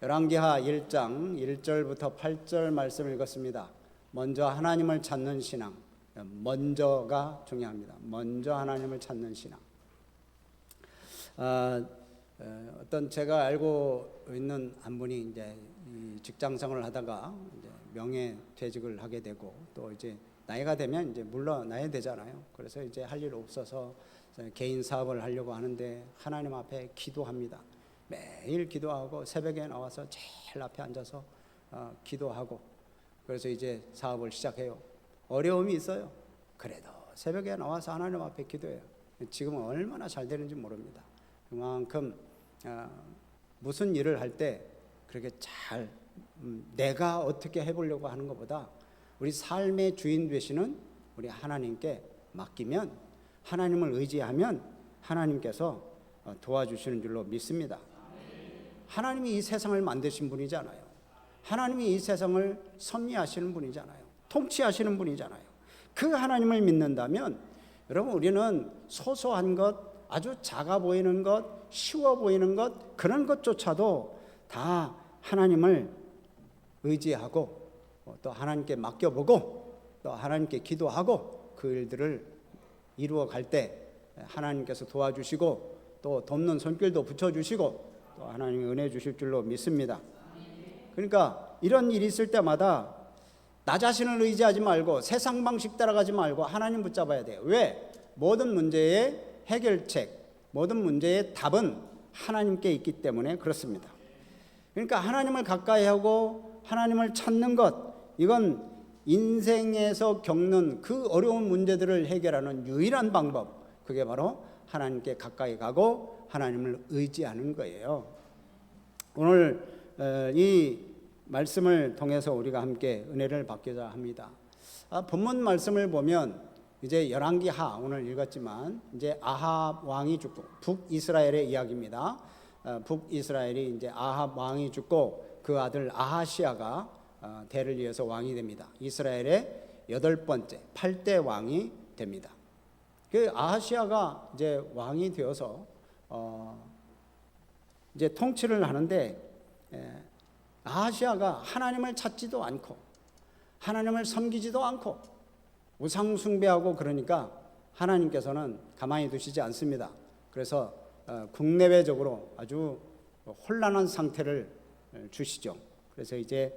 열왕기하 1장 1절부터 8절 말씀을 읽었습니다. 먼저 하나님을 찾는 신앙, 먼저가 중요합니다. 먼저 하나님을 찾는 신앙. 어떤 제가 알고 있는 한 분이 이제 직장생활을 하다가 이제 명예퇴직을 하게 되고 또 이제 나이가 되면 이제 물러나야 되잖아요. 그래서 이제 할 일 없어서 개인 사업을 하려고 하는데 하나님 앞에 기도합니다. 매일 기도하고 새벽에 나와서 제일 앞에 앉아서 기도하고 그래서 이제 사업을 시작해요. 어려움이 있어요. 그래도 새벽에 나와서 하나님 앞에 기도해요. 지금은 얼마나 잘 되는지 모릅니다. 그만큼 무슨 일을 할 때 그렇게 잘 내가 어떻게 해보려고 하는 것보다 우리 삶의 주인 되시는 우리 하나님께 맡기면, 하나님을 의지하면 하나님께서 도와주시는 줄로 믿습니다. 하나님이 이 세상을 만드신 분이잖아요. 하나님이 이 세상을 섭리하시는 분이잖아요. 통치하시는 분이잖아요. 그 하나님을 믿는다면 여러분, 우리는 소소한 것, 아주 작아 보이는 것, 쉬워 보이는 것, 그런 것조차도 다 하나님을 의지하고 또 하나님께 맡겨보고 또 하나님께 기도하고 그 일들을 이루어 갈 때 하나님께서 도와주시고 또 돕는 손길도 붙여주시고 또 하나님이 은혜 주실 줄로 믿습니다. 그러니까 이런 일이 있을 때마다 나 자신을 의지하지 말고 세상 방식 따라가지 말고 하나님 붙잡아야 돼요. 왜? 모든 문제의 해결책, 모든 문제의 답은 하나님께 있기 때문에 그렇습니다. 그러니까 하나님을 가까이 하고 하나님을 찾는 것, 이건 인생에서 겪는 그 어려운 문제들을 해결하는 유일한 방법, 그게 바로 하나님께 가까이 가고 하나님을 의지하는 거예요. 오늘 이 말씀을 통해서 우리가 함께 은혜를 받고자 합니다. 본문 말씀을 보면 이제 열왕기하 오늘 읽었지만 이제 아합 왕이 죽고 북이스라엘의 이야기입니다. 북이스라엘이 이제 아합 왕이 죽고 그 아들 아하시아가 대를 이어서 왕이 됩니다. 이스라엘의 8번째 8대 왕이 됩니다. 그 아하시아가 이제 왕이 되어서 이제 통치를 하는데 아하시아가 하나님을 찾지도 않고 하나님을 섬기지도 않고 우상 숭배하고 그러니까 하나님께서는 가만히 두시지 않습니다. 그래서 국내외적으로 아주 혼란한 상태를 주시죠. 그래서 이제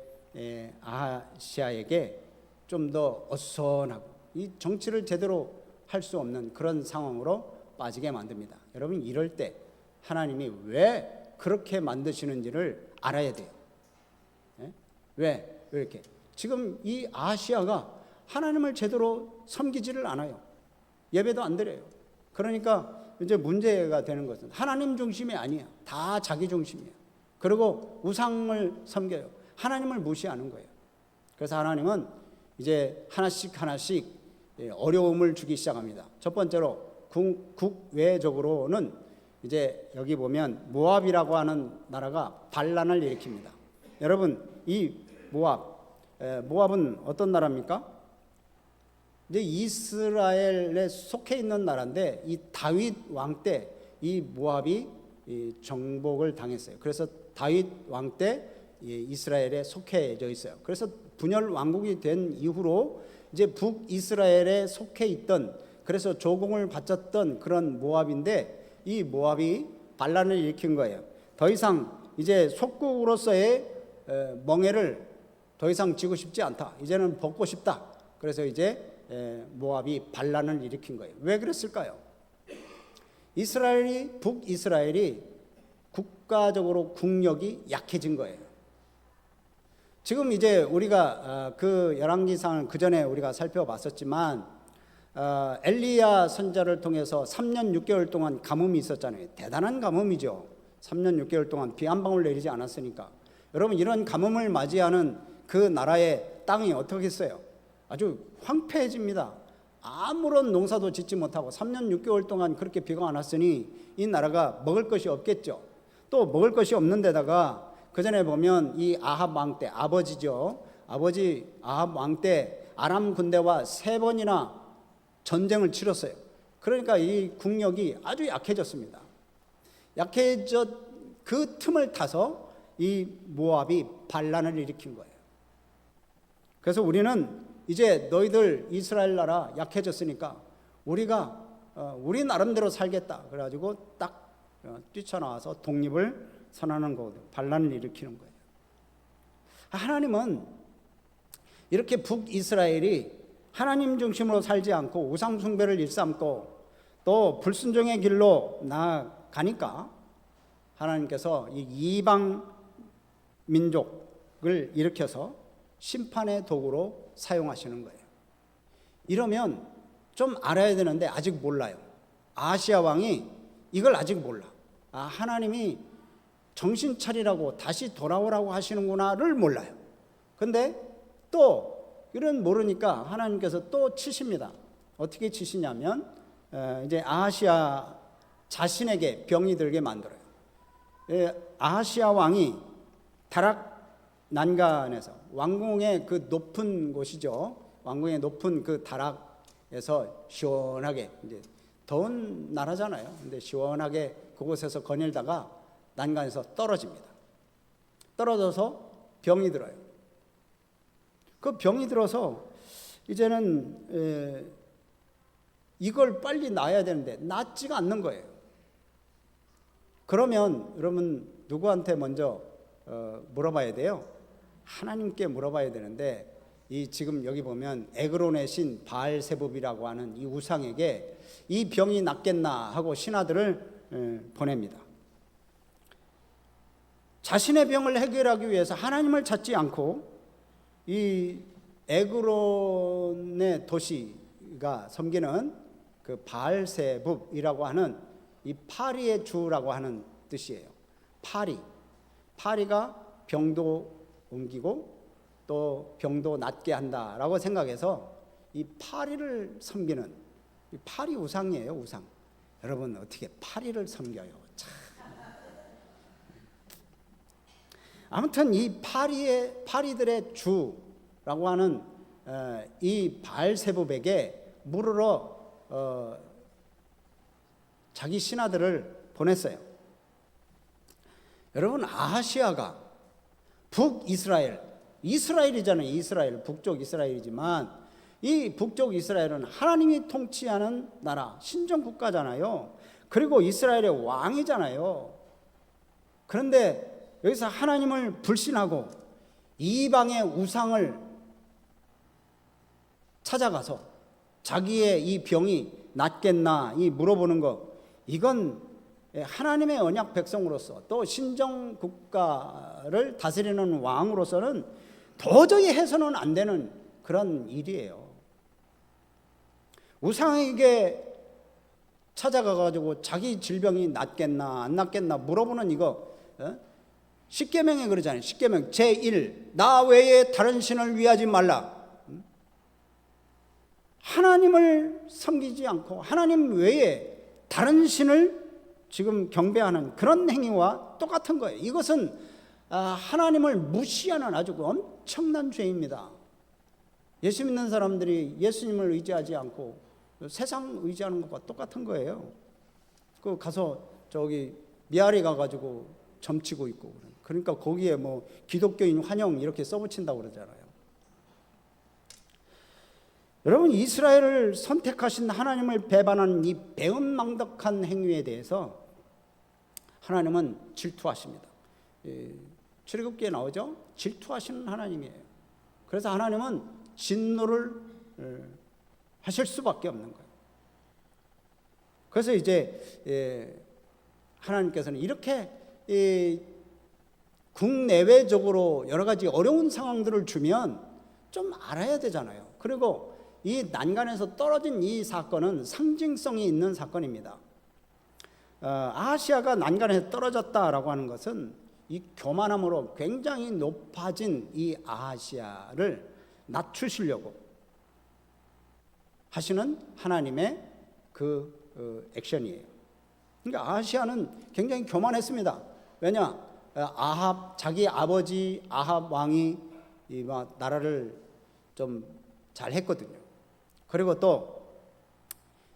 아하시아에게 좀 더 어수선하고 이 정치를 제대로 할 수 없는 그런 상황으로 빠지게 만듭니다. 여러분, 이럴 때 하나님이 왜 그렇게 만드시는지를 알아야 돼요. 왜 이렇게? 지금 이 아하시아가 하나님을 제대로 섬기지를 않아요. 예배도 안 드려요. 그러니까 이제 문제가 되는 것은 하나님 중심이 아니야. 다 자기 중심이에요. 그리고 우상을 섬겨요. 하나님을 무시하는 거예요. 그래서 하나님은 이제 하나씩 어려움을 주기 시작합니다. 첫 번째로 국외적으로는 이제 여기 보면 모압이라고 하는 나라가 반란을 일으킵니다. 여러분, 이 모압은 어떤 나라입니까? 이제 이스라엘에 속해 있는 나라인데 이 다윗 왕 때 이 모압이 정복을 당했어요. 그래서 다윗 왕 때 이스라엘에 속해져 있어요. 그래서 분열 왕국이 된 이후로 이제 북이스라엘에 속해 있던, 그래서 조공을 바쳤던 그런 모압인데 이 모압이 반란을 일으킨 거예요. 더 이상 이제 속국으로서의 멍에를 더 이상 지고 싶지 않다. 이제는 벗고 싶다. 그래서 이제 모압이 반란을 일으킨 거예요. 왜 그랬을까요? 북이스라엘이 국가적으로 국력이 약해진 거예요. 지금 이제 우리가 그 열왕기상을 그 전에 우리가 살펴봤었지만 엘리야 선지자를 통해서 3년 6개월 동안 가뭄이 있었잖아요. 대단한 가뭄이죠. 3년 6개월 동안 비 한 방울 내리지 않았으니까. 여러분, 이런 가뭄을 맞이하는 그 나라의 땅이 어떻겠어요? 아주 황폐해집니다. 아무런 농사도 짓지 못하고 3년 6개월 동안 그렇게 비가 안 왔으니 이 나라가 먹을 것이 없겠죠. 또 먹을 것이 없는 데다가 그 전에 보면 이 아합 왕 때, 아버지죠. 아버지 아합 왕 때 아람 군대와 3번이나 전쟁을 치렀어요. 그러니까 이 국력이 아주 약해졌습니다. 약해졌 그 틈을 타서 이 모압이 반란을 일으킨 거예요. 그래서 우리는 이제 너희들 이스라엘 나라 약해졌으니까 우리가 우리 나름대로 살겠다. 그래가지고 딱 뛰쳐나와서 독립을 선언하는 거거든요. 반란을 일으키는 거예요. 하나님은 이렇게 북이스라엘이 하나님 중심으로 살지 않고 우상 숭배를 일삼고 또 불순종의 길로 나아가니까 하나님께서 이 이방 민족을 일으켜서 심판의 도구로 사용하시는 거예요. 이러면 좀 알아야 되는데 아직 몰라요. 아하시야 왕이 이걸 아직 몰라. 하나님이 정신 차리라고 다시 돌아오라고 하시는구나를 몰라요. 근데 또 이런 모르니까 하나님께서 또 치십니다. 어떻게 치시냐면 이제 아하시야 자신에게 병이 들게 만들어요. 아하시야 왕이 다락 난간에서 왕궁의 그 높은 곳이죠. 왕궁의 높은 그 다락에서 시원하게 이제 더운 나라잖아요. 근데 시원하게 그곳에서 거닐다가 난간에서 떨어집니다. 떨어져서 병이 들어요. 그 병이 들어서 이제는 이걸 빨리 놔야 되는데 낫지가 않는 거예요. 그러면 여러분 누구한테 먼저 물어봐야 돼요? 하나님께 물어봐야 되는데 이 지금 여기 보면 에그론의 신 바알세붑이라고 하는 이 우상에게 이 병이 낫겠나 하고 신하들을 보냅니다. 자신의 병을 해결하기 위해서 하나님을 찾지 않고 이 에그론의 도시가 섬기는 그 바알세붑이라고 하는 이 파리의 주라고 하는 뜻이에요. 파리가 병도 옮기고 또 병도 낫게 한다라고 생각해서 이 파리를 섬기는 이 파리 우상이에요. 우상. 여러분 어떻게 파리를 섬겨요? 참. 아무튼 이 파리들의 주라고 하는 이 바알세붑에게 물으러 자기 신하들을 보냈어요. 여러분 아하시아가 이스라엘이잖아요. 이스라엘 북쪽 이스라엘이지만 이 북쪽 이스라엘은 하나님이 통치하는 나라 신정 국가잖아요. 그리고 이스라엘의 왕이잖아요. 그런데 여기서 하나님을 불신하고 이방의 우상을 찾아가서 자기의 이 병이 낫겠나 이 물어보는 거, 이건 하나님의 언약 백성으로서 또 신정 국가를 다스리는 왕으로서는 도저히 해서는 안 되는 그런 일이에요. 우상에게 찾아가가지고 자기 질병이 낫겠나 안 낫겠나 물어보는 이거 십계명에 그러잖아요. 십계명 제1 나 외에 다른 신을 위하지 말라. 하나님을 섬기지 않고 하나님 외에 다른 신을 지금 경배하는 그런 행위와 똑같은 거예요. 이것은 하나님을 무시하는 아주 엄청난 죄입니다. 예수 믿는 사람들이 예수님을 의지하지 않고 세상 의지하는 것과 똑같은 거예요. 그 가서 저기 미아리 가가지고 점치고 있고, 그러니까 거기에 뭐 기독교인 환영 이렇게 써붙인다고 그러잖아요. 여러분 이스라엘을 선택하신 하나님을 배반하는 이 배은망덕한 행위에 대해서 하나님은 질투하십니다. 출애굽기에 나오죠. 질투하시는 하나님이에요. 그래서 하나님은 진노를 하실 수밖에 없는 거예요. 그래서 이제 하나님께서는 이렇게 국내외적으로 여러 가지 어려운 상황들을 주면 좀 알아야 되잖아요. 그리고 이 난간에서 떨어진 이 사건은 상징성이 있는 사건입니다. 아하시아가 난간에서 떨어졌다라고 하는 것은 이 교만함으로 굉장히 높아진 이 아하시아를 낮추시려고 하시는 하나님의 그 액션이에요. 그러니까 아하시아는 굉장히 교만했습니다. 왜냐? 자기 아버지 아합 왕이 나라를 좀 잘했거든요. 그리고 또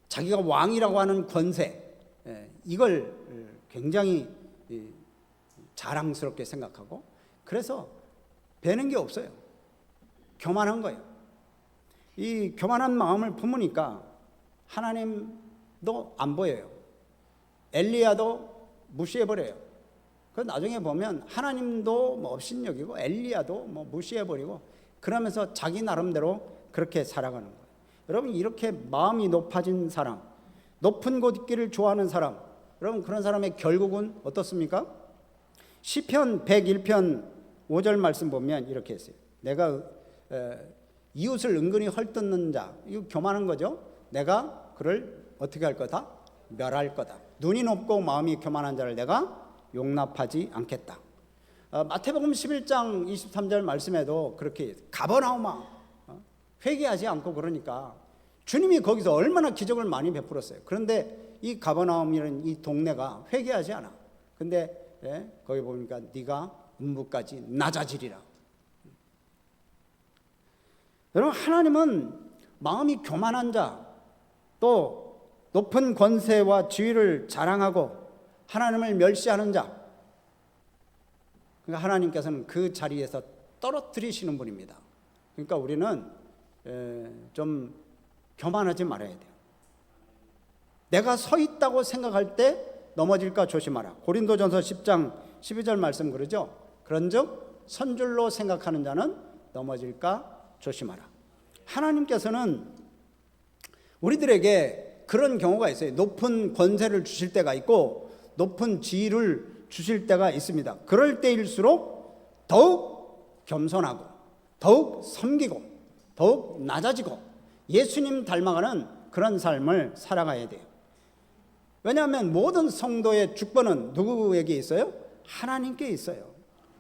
자기가 왕이라고 하는 권세, 이걸 굉장히 자랑스럽게 생각하고, 그래서 배는 게 없어요. 교만한 거예요. 이 교만한 마음을 품으니까 하나님도 안 보여요. 엘리야도 무시해버려요. 그 나중에 보면 하나님도 뭐 업신여기고 엘리야도 뭐 무시해버리고, 그러면서 자기 나름대로 그렇게 살아가는 거예요. 여러분, 이렇게 마음이 높아진 사람, 높은 곳 있기를 좋아하는 사람, 여러분, 그런 사람의 결국은 어떻습니까? 시편 101편 5절 말씀 보면 이렇게 했어요. 내가 이웃을 은근히 헐뜯는 자, 이거 교만한 거죠. 내가 그를 어떻게 할 거다? 멸할 거다. 눈이 높고 마음이 교만한 자를 내가 용납하지 않겠다. 마태복음 11장 23절 말씀에도 그렇게 가버나움아, 회개하지 않고, 그러니까 주님이 거기서 얼마나 기적을 많이 베풀었어요. 그런데 이 가버나움이라는 이 동네가 회개하지 않아. 근데 거기 보니까 네가 음부까지 낮아지리라. 여러분, 하나님은 마음이 교만한 자, 또 높은 권세와 지위를 자랑하고 하나님을 멸시하는 자, 그러니까 하나님께서는 그 자리에서 떨어뜨리시는 분입니다. 그러니까 우리는 좀 교만하지 말아야 돼요. 내가 서 있다고 생각할 때 넘어질까 조심하라. 고린도전서 10장 12절 말씀 그러죠. 그런즉 선줄로 생각하는 자는 넘어질까 조심하라. 하나님께서는 우리들에게 그런 경우가 있어요. 높은 권세를 주실 때가 있고 높은 지위를 주실 때가 있습니다. 그럴 때일수록 더욱 겸손하고 더욱 섬기고 더욱 낮아지고 예수님 닮아가는 그런 삶을 살아가야 돼요. 왜냐하면 모든 성도의 주권은 누구에게 있어요? 하나님께 있어요.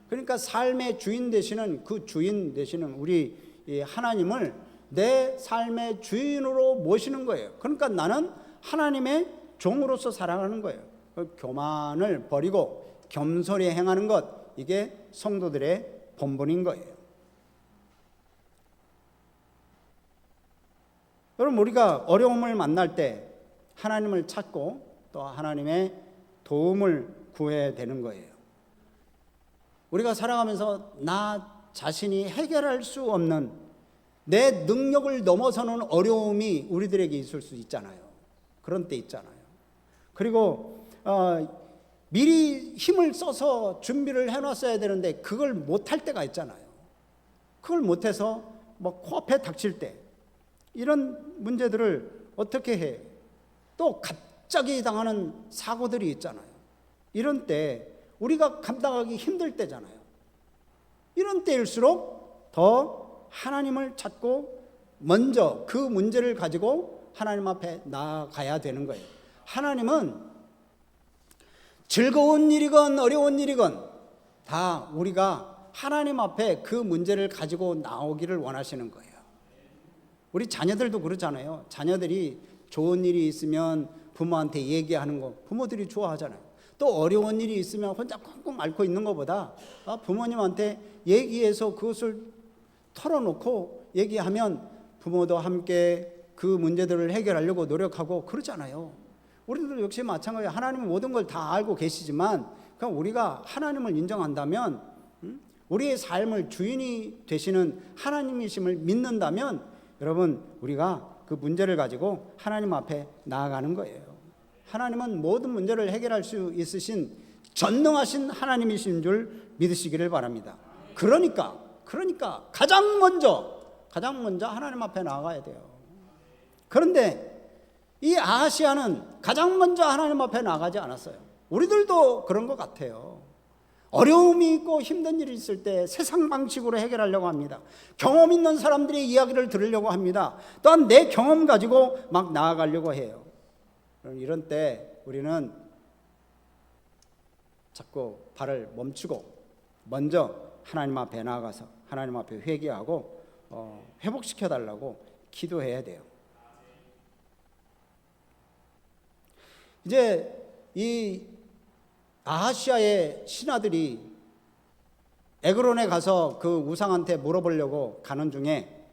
그러니까 삶의 주인 되시는 그 주인 되시는 우리 하나님을 내 삶의 주인으로 모시는 거예요. 그러니까 나는 하나님의 종으로서 살아가는 거예요. 교만을 버리고 겸손히 행하는 것, 이게 성도들의 본분인 거예요. 여러분, 우리가 어려움을 만날 때 하나님을 찾고 또 하나님의 도움을 구해야 되는 거예요. 우리가 살아가면서 나 자신이 해결할 수 없는 내 능력을 넘어서는 어려움이 우리들에게 있을 수 있잖아요. 그런 때 있잖아요. 그리고 미리 힘을 써서 준비를 해놨어야 되는데 그걸 못할 때가 있잖아요. 그걸 못해서 뭐 코앞에 닥칠 때 이런 문제들을 어떻게 해? 또 갑자기 당하는 사고들이 있잖아요. 이런 때 우리가 감당하기 힘들 때잖아요. 이런 때일수록 더 하나님을 찾고 먼저 그 문제를 가지고 하나님 앞에 나아가야 되는 거예요. 하나님은 즐거운 일이건 어려운 일이건 다 우리가 하나님 앞에 그 문제를 가지고 나오기를 원하시는 거예요. 우리 자녀들도 그렇잖아요. 자녀들이 좋은 일이 있으면 부모한테 얘기하는 거 부모들이 좋아하잖아요. 또 어려운 일이 있으면 혼자 꽁꽁 앓고 있는 것보다 부모님한테 얘기해서 그것을 털어놓고 얘기하면 부모도 함께 그 문제들을 해결하려고 노력하고 그러잖아요. 우리도 역시 마찬가지예요. 하나님은 모든 걸 다 알고 계시지만 그냥 우리가 하나님을 인정한다면, 우리의 삶을 주인이 되시는 하나님이심을 믿는다면, 여러분, 우리가 그 문제를 가지고 하나님 앞에 나아가는 거예요. 하나님은 모든 문제를 해결할 수 있으신 전능하신 하나님이신 줄 믿으시기를 바랍니다. 그러니까 가장 먼저 하나님 앞에 나아가야 돼요. 그런데 이 아하시아는 가장 먼저 하나님 앞에 나가지 않았어요. 우리들도 그런 것 같아요. 어려움이 있고 힘든 일이 있을 때 세상 방식으로 해결하려고 합니다. 경험 있는 사람들의 이야기를 들으려고 합니다. 또한 내 경험 가지고 막 나아가려고 해요. 이런 때 우리는 자꾸 발을 멈추고 먼저 하나님 앞에 나아가서 하나님 앞에 회개하고 회복시켜달라고 기도해야 돼요. 이제 이 아하시아의 신하들이 에그론에 가서 그 우상한테 물어보려고 가는 중에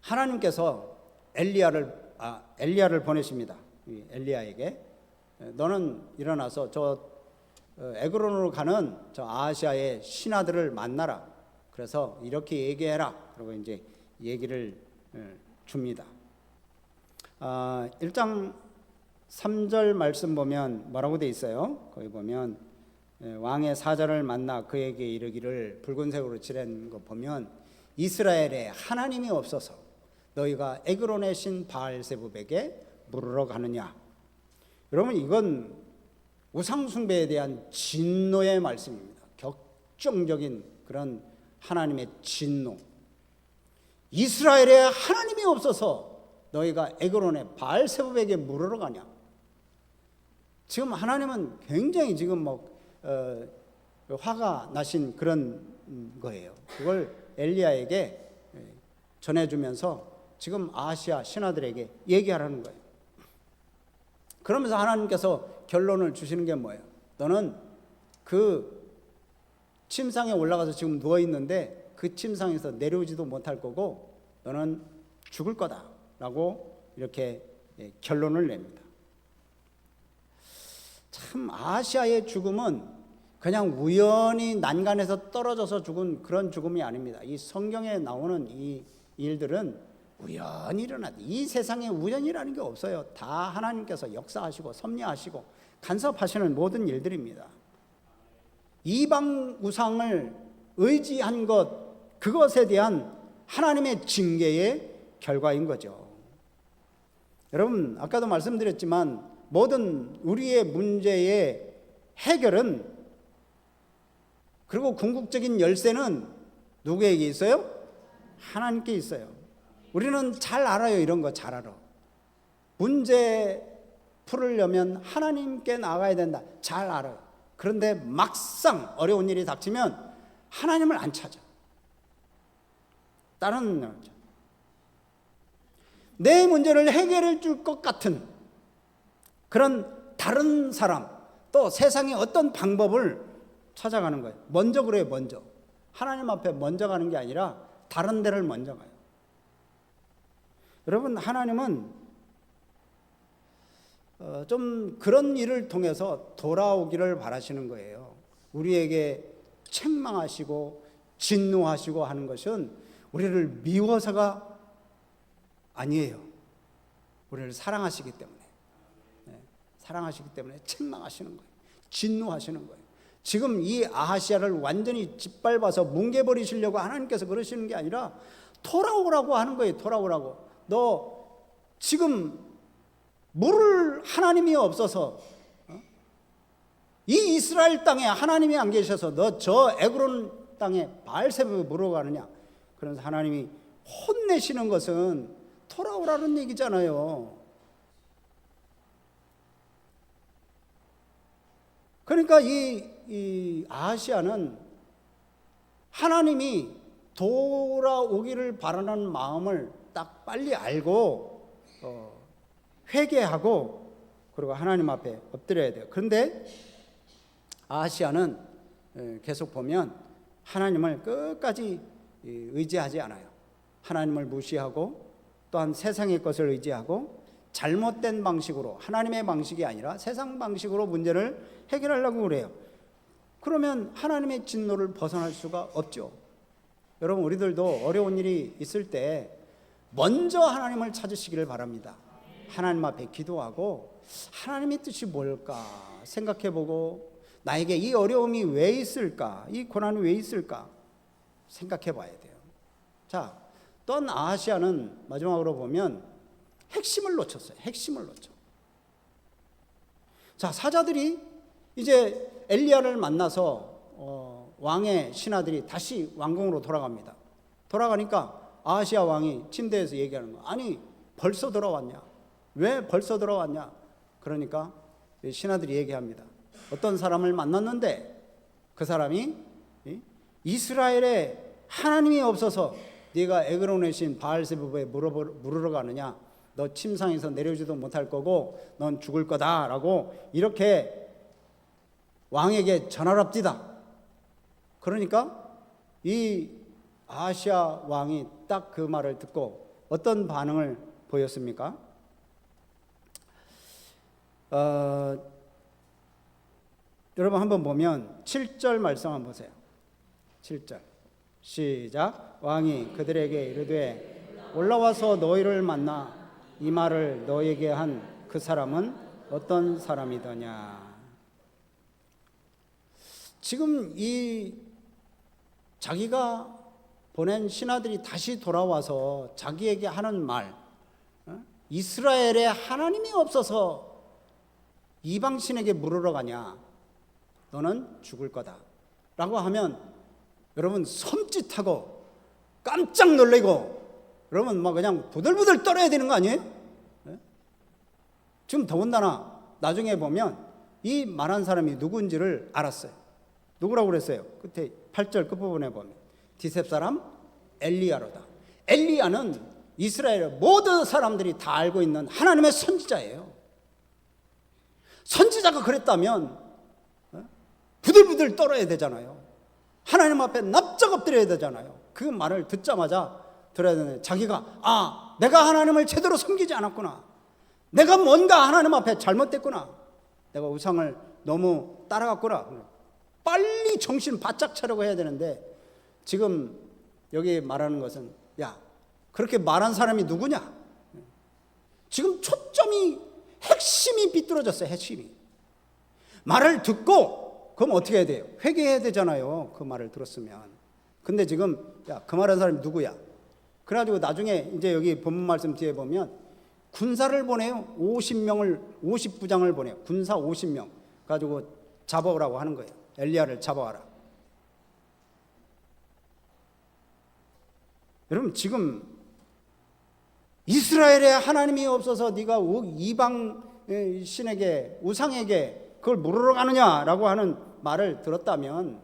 하나님께서 엘리야를 보내십니다. 엘리야에게 너는 일어나서 저 에그론으로 가는 저 아하시아의 신하들을 만나라. 그래서 이렇게 얘기해라. 그리고 이제 얘기를 줍니다. 1장 3절 말씀 보면 뭐라고 돼 있어요? 거기 보면 왕의 사자를 만나 그에게 이르기를, 붉은색으로 칠한 거 보면 이스라엘에 하나님이 없어서 너희가 에그론의 신 바알세붑에게 물으러 가느냐. 여러분, 이건 우상숭배에 대한 진노의 말씀입니다. 격정적인 그런 하나님의 진노. 이스라엘에 하나님이 없어서 너희가 에그론의 바알세붑에게 물으러 가냐. 지금 하나님은 굉장히 지금 화가 나신 그런 거예요. 그걸 엘리야에게 전해주면서 지금 아시아 신하들에게 얘기하라는 거예요. 그러면서 하나님께서 결론을 주시는 게 뭐예요? 너는 그 침상에 올라가서 지금 누워 있는데 그 침상에서 내려오지도 못할 거고 너는 죽을 거다라고 이렇게 결론을 냅니다. 참, 아시아의 죽음은 그냥 우연히 난간에서 떨어져서 죽은 그런 죽음이 아닙니다. 이 성경에 나오는 이 일들은 우연히 일어났다. 이 세상에 우연이라는 게 없어요. 다 하나님께서 역사하시고 섭리하시고 간섭하시는 모든 일들입니다. 이방 우상을 의지한 것, 그것에 대한 하나님의 징계의 결과인 거죠. 여러분, 아까도 말씀드렸지만 모든 우리의 문제의 해결은, 그리고 궁극적인 열쇠는 누구에게 있어요? 하나님께 있어요. 우리는 잘 알아요. 이런 거 잘 알아. 문제 풀으려면 하나님께 나가야 된다. 잘 알아요. 그런데 막상 어려운 일이 닥치면 하나님을 안 찾아. 다른 내 문제를 해결해 줄 것 같은 그런 다른 사람, 또 세상의 어떤 방법을 찾아가는 거예요. 먼저 그래요. 먼저 하나님 앞에 먼저 가는 게 아니라 다른 데를 먼저 가요. 여러분, 하나님은 좀 그런 일을 통해서 돌아오기를 바라시는 거예요. 우리에게 책망하시고 진노하시고 하는 것은 우리를 미워서가 아니에요. 우리를 사랑하시기 때문에, 사랑하시기 때문에 책망하시는 거예요. 진노하시는 거예요. 지금 이 아하시아를 완전히 짓밟아서 뭉개버리시려고 하나님께서 그러시는 게 아니라 돌아오라고 하는 거예요. 돌아오라고. 너 지금 물을 하나님이 없어서 이 이스라엘 땅에 하나님이 안 계셔서 너 저 에그론 땅에 바알세붑에 물어 가느냐. 그래서 하나님이 혼내시는 것은 돌아오라는 얘기잖아요. 그러니까 이 아하시아는 하나님이 돌아오기를 바라는 마음을 딱 빨리 알고 회개하고 그리고 하나님 앞에 엎드려야 돼요. 그런데 아하시아는 계속 보면 하나님을 끝까지 의지하지 않아요. 하나님을 무시하고 또한 세상의 것을 의지하고 잘못된 방식으로, 하나님의 방식이 아니라 세상 방식으로 문제를 해결하려고 그래요. 그러면 하나님의 진노를 벗어날 수가 없죠. 여러분, 우리들도 어려운 일이 있을 때 먼저 하나님을 찾으시기를 바랍니다. 하나님 앞에 기도하고 하나님의 뜻이 뭘까 생각해보고, 나에게 이 어려움이 왜 있을까, 이 고난이 왜 있을까 생각해봐야 돼요. 자, 또한 아하시아는 마지막으로 보면 핵심을 놓쳤어요. 핵심을 놓쳐. 자, 사자들이 이제 엘리야를 만나서 왕의 신하들이 다시 왕궁으로 돌아갑니다. 돌아가니까 아하시아 왕이 침대에서 얘기하는 거야. 아니, 벌써 돌아왔냐? 왜 벌써 돌아왔냐? 그러니까 신하들이 얘기합니다. 어떤 사람을 만났는데 그 사람이 이스라엘에 하나님이 없어서 네가 에그론의 신 바알세붑에 물으러 가느냐? 너 침상에서 내려오지도 못할 거고 넌 죽을 거다라고 이렇게 왕에게 전하랍디다. 그러니까 이 아하시아 왕이 딱 그 말을 듣고 어떤 반응을 보였습니까? 이 여러분 한번 보면 7절 말씀 한번 보세요. 7절 시작. 왕이 그들에게 이르되 올라와서 너희를 만나 이 말을 너희에게 한 그 사람은 어떤 사람이더냐. 지금 이 자기가 보낸 신하들이 다시 돌아와서 자기에게 하는 말, 이스라엘에 하나님이 없어서 이방신에게 물으러 가냐, 너는 죽을 거다 라고 하면 여러분 섬찟하고 깜짝 놀래고 여러분 막 그냥 부들부들 떨어야 되는 거 아니에요? 지금 더군다나 나중에 보면 이 말한 사람이 누군지를 알았어요. 누구라고 그랬어요? 끝에 8절 끝부분에 보면 디셉 사람 엘리야로다. 엘리야는 이스라엘의 모든 사람들이 다 알고 있는 하나님의 선지자예요. 선지자가 그랬다면 부들부들 떨어야 되잖아요. 하나님 앞에 납작 엎드려야 되잖아요. 그 말을 듣자마자 들어야 되는데 자기가 내가 하나님을 제대로 섬기지 않았구나, 내가 뭔가 하나님 앞에 잘못됐구나, 내가 우상을 너무 따라갔구나, 빨리 정신 바짝 차려고 해야 되는데 지금 여기 말하는 것은 야, 그렇게 말한 사람이 누구냐? 지금 초점이 핵심이 비뚤어졌어요. 핵심이. 말을 듣고 그럼 어떻게 해야 돼요? 회개해야 되잖아요. 그 말을 들었으면. 근데 지금 야, 그 말한 사람이 누구야? 그래가지고 나중에 이제 여기 본문 말씀 뒤에 보면 군사를 보내요. 50부장을 보내요. 군사 50명 가지고 잡아오라고 하는 거예요. 엘리야를 잡아와라. 여러분 지금 이스라엘에 하나님이 없어서 네가 이방 신에게 우상에게 그걸 물으러 가느냐라고 하는 말을 들었다면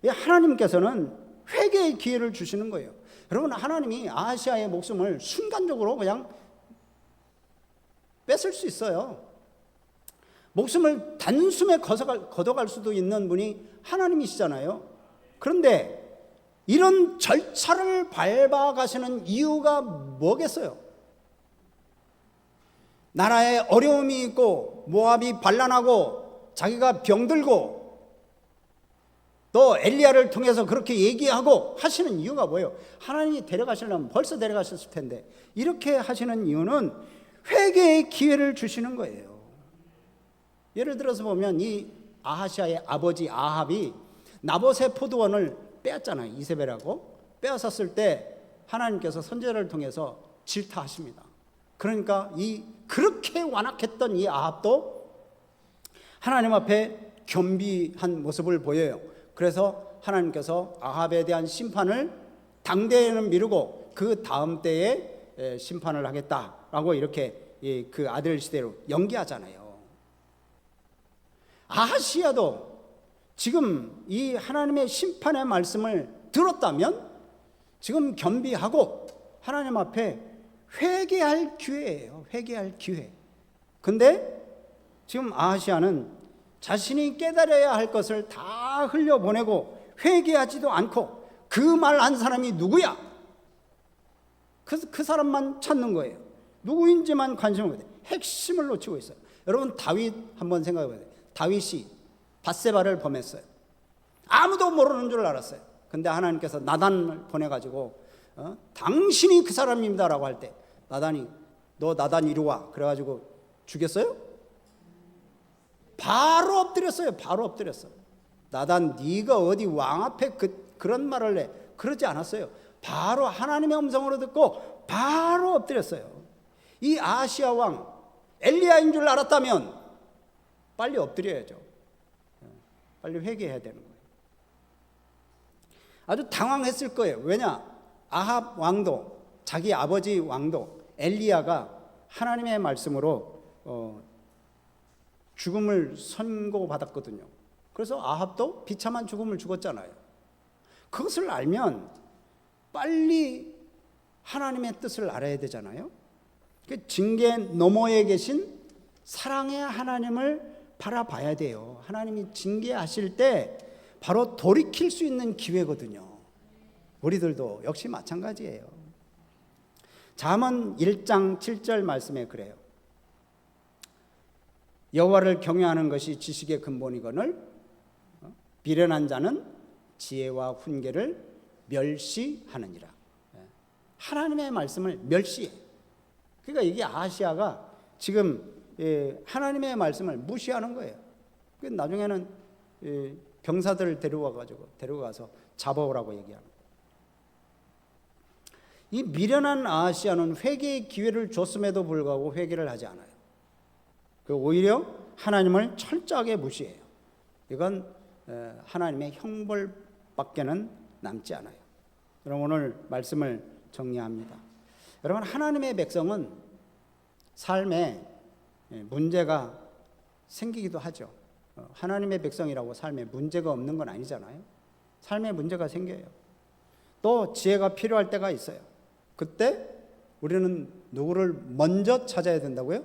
하나님께서는 회개의 기회를 주시는 거예요. 여러분 하나님이 아하시아의 목숨을 순간적으로 그냥 뺏을 수 있어요. 목숨을 단숨에 걷어갈 수도 있는 분이 하나님이시잖아요. 그런데 이런 절차를 밟아가시는 이유가 뭐겠어요? 나라에 어려움이 있고 모압이 반란하고 자기가 병들고 또 엘리야를 통해서 그렇게 얘기하고 하시는 이유가 뭐예요? 하나님이 데려가시려면 벌써 데려가셨을 텐데 이렇게 하시는 이유는 회개의 기회를 주시는 거예요. 예를 들어서 보면 이 아하시아의 아버지 아합이 나봇의 포도원을 빼앗잖아요. 이세벨하고 빼앗았을 때 하나님께서 선지자를 통해서 질타하십니다. 그러니까 그렇게 완악했던 이 아합도 하나님 앞에 겸비한 모습을 보여요. 그래서 하나님께서 아합에 대한 심판을 당대에는 미루고 그 다음 때에 심판을 하겠다라고 이렇게 그 아들 시대로 연기하잖아요. 아하시아도 지금 이 하나님의 심판의 말씀을 들었다면 지금 겸비하고 하나님 앞에 회개할 기회예요. 회개할 기회. 근데 지금 아하시아는 자신이 깨달아야 할 것을 다 흘려보내고 회개하지도 않고 그 말 한 사람이 누구야? 그 사람만 찾는 거예요. 누구인지만 관심을 보여요. 핵심을 놓치고 있어요. 여러분 다윗 한번 생각해 보세요. 다윗이 밧세바를 범했어요. 아무도 모르는 줄 알았어요. 근데 하나님께서 나단을 보내가지고 당신이 그 사람입니다라고 할 때 나단이 너 나단 이리 와 그래가지고 죽였어요? 바로 엎드렸어요. 바로 엎드렸어요. 나단 네가 어디 왕 앞에 그런 말을 해? 그러지 않았어요. 바로 하나님의 음성으로 듣고 바로 엎드렸어요. 이 아하시아 왕 엘리야인 줄 알았다면 빨리 엎드려야죠. 빨리 회개해야 되는 거예요. 아주 당황했을 거예요. 왜냐? 아합 왕도 자기 아버지 왕도 엘리야가 하나님의 말씀으로 죽음을 선고받았거든요. 그래서 아합도 비참한 죽음을 죽었잖아요. 그것을 알면 빨리 하나님의 뜻을 알아야 되잖아요. 징계 너머에 계신 사랑의 하나님을 바라봐야 돼요. 하나님이 징계하실 때 바로 돌이킬 수 있는 기회거든요. 우리들도 역시 마찬가지예요. 잠언 1장 7절 말씀에 그래요. 여호와를 경외하는 것이 지식의 근본이거늘 비련한 자는 지혜와 훈계를 멸시하느니라. 하나님의 말씀을 멸시해. 그러니까 이게 아시아가 지금 하나님의 말씀을 무시하는 거예요. 나중에는 병사들을 데려가서 잡아오라고 얘기하는 거예요. 이 미련한 아시아는 회개의 기회를 줬음에도 불구하고 회개를 하지 않아요. 오히려 하나님을 철저하게 무시해요. 이건 하나님의 형벌밖에는 남지 않아요. 여러분, 오늘 말씀을 정리합니다. 여러분, 하나님의 백성은 삶에 문제가 생기기도 하죠. 하나님의 백성이라고 삶에 문제가 없는 건 아니잖아요. 삶에 문제가 생겨요. 또 지혜가 필요할 때가 있어요. 그때 우리는 누구를 먼저 찾아야 된다고요?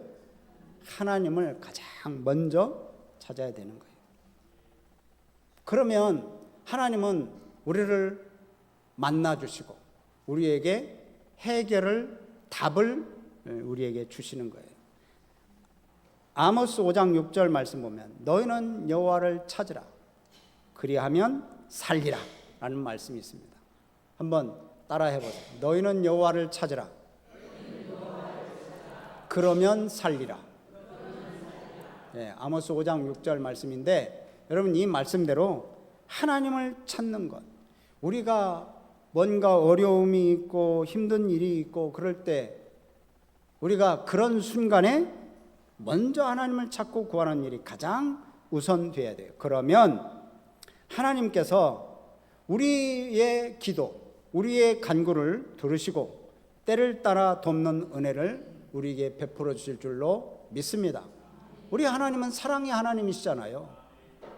하나님을 가장 먼저 찾아야 되는 거예요. 그러면 하나님은 우리를 만나주시고 우리에게 답을 우리에게 주시는 거예요. 아모스 5장 6절 말씀 보면 너희는 여호와를 찾으라 그리하면 살리라 라는 말씀이 있습니다. 한번 따라해 보세요. 너희는 여호와를 찾으라 그러면 살리라. 아모스 5장 6절 말씀인데, 여러분, 이 말씀대로 하나님을 찾는 것, 우리가 뭔가 어려움이 있고 힘든 일이 있고 그럴 때 우리가 그런 순간에 먼저 하나님을 찾고 구하는 일이 가장 우선돼야 돼요. 그러면 하나님께서 우리의 기도, 우리의 간구를 들으시고 때를 따라 돕는 은혜를 우리에게 베풀어 주실 줄로 믿습니다. 우리 하나님은 사랑의 하나님이시잖아요.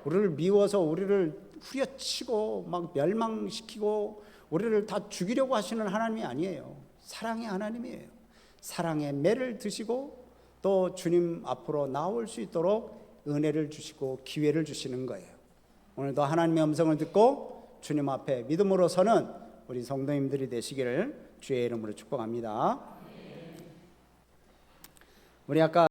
우리를 미워서 우리를 후려치고 막 멸망시키고 우리를 다 죽이려고 하시는 하나님이 아니에요. 사랑의 하나님이에요. 사랑의 매를 드시고 또 주님 앞으로 나올 수 있도록 은혜를 주시고 기회를 주시는 거예요. 오늘도 하나님의 음성을 듣고 주님 앞에 믿음으로 서는 우리 성도님들이 되시기를 주의 이름으로 축복합니다. 우리 아까